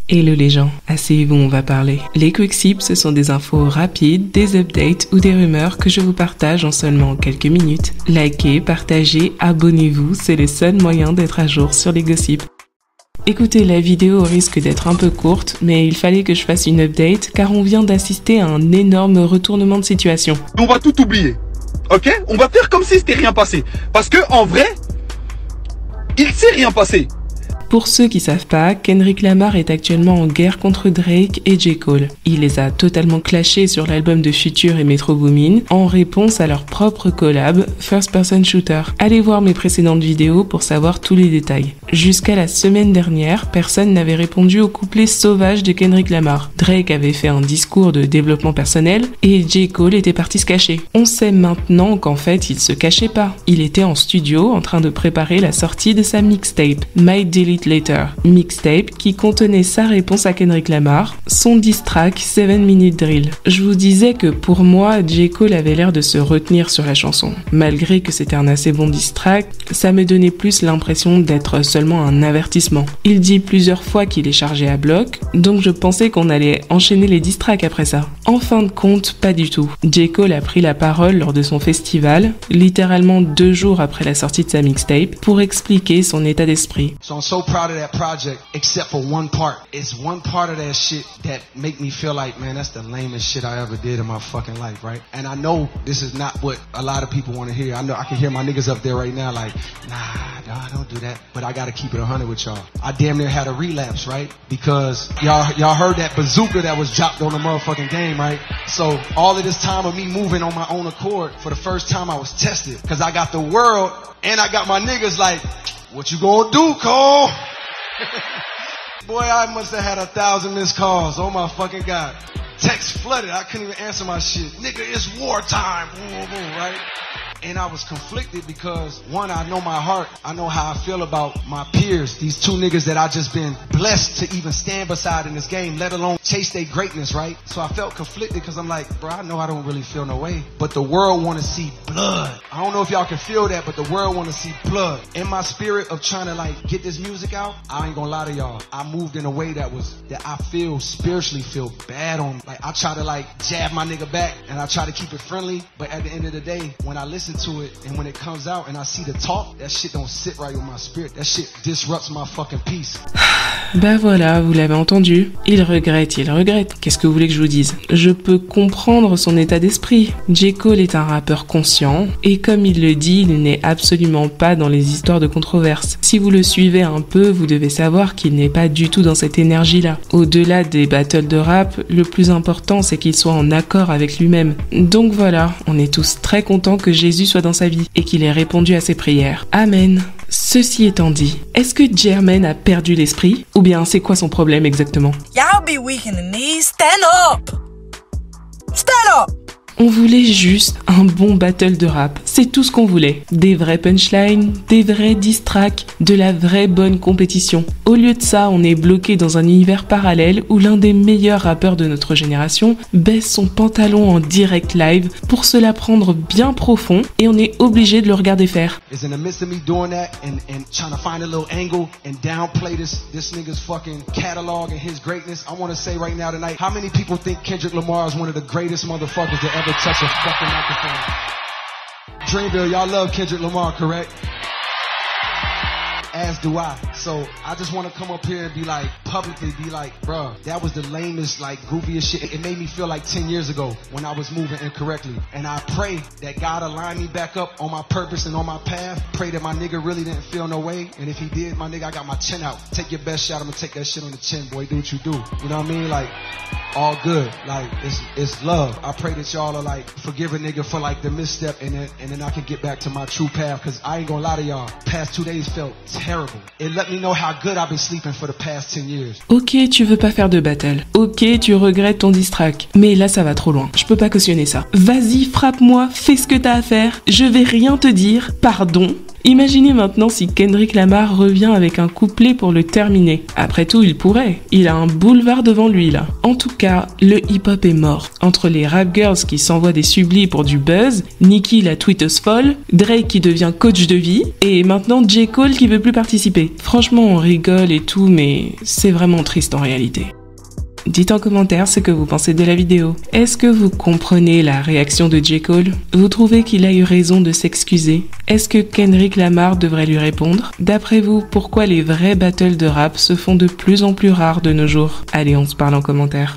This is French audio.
Hello les gens, asseyez-vous, on va parler. Les quick sips, ce sont des infos rapides, des updates ou des rumeurs que je vous partage en seulement quelques minutes. Likez, partagez, abonnez-vous, c'est le seul moyen d'être à jour sur les gossips. Écoutez, la vidéo risque d'être un peu courte, mais il fallait que je fasse une update car on vient d'assister à un énorme retournement de situation. On va tout oublier, ok? On va faire comme si c'était rien passé. Parce que en vrai, il s'est rien passé. Pour ceux qui savent pas, Kendrick Lamar est actuellement en guerre contre Drake et J. Cole. Il les a totalement clashés sur l'album de Future et Metro Boomin en réponse à leur propre collab First Person Shooter. Allez voir mes précédentes vidéos pour savoir tous les détails. Jusqu'à la semaine dernière, personne n'avait répondu au couplet sauvage de Kendrick Lamar. Drake avait fait un discours de développement personnel et J. Cole était parti se cacher. On sait maintenant qu'en fait, il se cachait pas. Il était en studio en train de préparer la sortie de sa mixtape, My Delete Later, mixtape qui contenait sa réponse à Kendrick Lamar, son diss track 7 Minute Drill. Je vous disais que pour moi, J. Cole avait l'air de se retenir sur la chanson. Malgré que c'était un assez bon diss track, ça me donnait plus l'impression d'être seulement un avertissement. Il dit plusieurs fois qu'il est chargé à bloc, donc je pensais qu'on allait enchaîner les diss tracks après ça. En fin de compte, pas du tout. J. Cole a pris la parole lors de son festival, littéralement 2 jours après la sortie de sa mixtape, pour expliquer son état d'esprit. Proud of that project, except for one part. It's one part of that shit that make me feel like, man, that's the lamest shit I ever did in my fucking life, right? And I know this is not what a lot of people want to hear. I know I can hear my niggas up there right now like, nah, don't do that. But I gotta keep it 100 with y'all. I damn near had a relapse, right? Because y'all heard that bazooka that was dropped on the motherfucking game, right? So all of this time of me moving on my own accord, for the first time I was tested. Cause I got the world and I got my niggas like, what you gonna do, Cole? Boy, I must have had 1,000 missed calls. Oh my fucking God. Text flooded. I couldn't even answer my shit. Nigga, it's wartime. Right? And I was conflicted because, one, I know my heart. I know how I feel about my peers. These two niggas that I just been blessed to even stand beside in this game, let alone chase their greatness, right? So I felt conflicted because I'm like, bro, I know I don't really feel no way. But the world want to see blood. I don't know if y'all can feel that, but the world want to see blood. In my spirit of trying to like get this music out, I ain't gonna lie to y'all. I moved in a way that I feel spiritually feel bad on. Like I try to like jab my nigga back and I try to keep it friendly. But at the end of the day, when I listen to it and when it comes out and I see the talk, that shit don't sit right with my spirit. That shit disrupts my fucking peace. Bah voilà, vous l'avez entendu. Il regrette. Qu'est-ce que vous voulez que je vous dise? Je peux comprendre son état d'esprit. J. Cole est un rappeur conscient et comme il le dit, il n'est absolument pas dans les histoires de controverses. Si vous le suivez un peu, vous devez savoir qu'il n'est pas du tout dans cette énergie-là. Au-delà des battles de rap, le plus important c'est qu'il soit en accord avec lui-même. Donc voilà, on est tous très contents que Jésus soit dans sa vie et qu'il ait répondu à ses prières. Amen. Ceci étant dit, est-ce que Jermaine a perdu l'esprit? Ou bien c'est quoi son problème exactement? Y'all be weak in the knees, stand up! Stand up! On voulait juste un bon battle de rap, c'est tout ce qu'on voulait. Des vrais punchlines, des vrais diss tracks, de la vraie bonne compétition. Au lieu de ça, on est bloqué dans un univers parallèle où l'un des meilleurs rappeurs de notre génération baisse son pantalon en direct live pour se la prendre bien profond et on est obligé de le regarder faire. Touch a fucking microphone. Dreamville, y'all love Kendrick Lamar, correct? As do I. So I just want to come up here and be like, publicly be like, bruh, that was the lamest, like, goofiest shit. It made me feel like 10 years ago when I was moving incorrectly. And I pray that God aligned me back up on my purpose and on my path. Pray that my nigga really didn't feel no way. And if he did, my nigga, I got my chin out. Take your best shot. I'm gonna take that shit on the chin, boy. Do what you do. You know what I mean? Like, all good. Like, it's love. I pray that y'all are like, forgive a nigga for like the misstep and then I can get back to my true path. Cause I ain't gonna lie to y'all. Past 2 days felt terrible. It let me know how good I've been sleeping for the past 10 years. Ok, tu veux pas faire de battle. Ok, tu regrettes ton diss track. Mais là, ça va trop loin. Je peux pas cautionner ça. Vas-y, frappe-moi, fais ce que t'as à faire. Je vais rien te dire. Pardon. Imaginez maintenant si Kendrick Lamar revient avec un couplet pour le terminer. Après tout, il pourrait. Il a un boulevard devant lui là. En tout cas, le hip-hop est mort. Entre les rap girls qui s'envoient des sublis pour du buzz, Nicki la tweeteuse folle, Drake qui devient coach de vie, et maintenant J. Cole qui veut plus participer. Franchement, on rigole et tout, mais c'est vraiment triste en réalité. Dites en commentaire ce que vous pensez de la vidéo. Est-ce que vous comprenez la réaction de J. Cole? Vous trouvez qu'il a eu raison de s'excuser? Est-ce que Kendrick Lamar devrait lui répondre? D'après vous, pourquoi les vrais battles de rap se font de plus en plus rares de nos jours? Allez, on se parle en commentaire.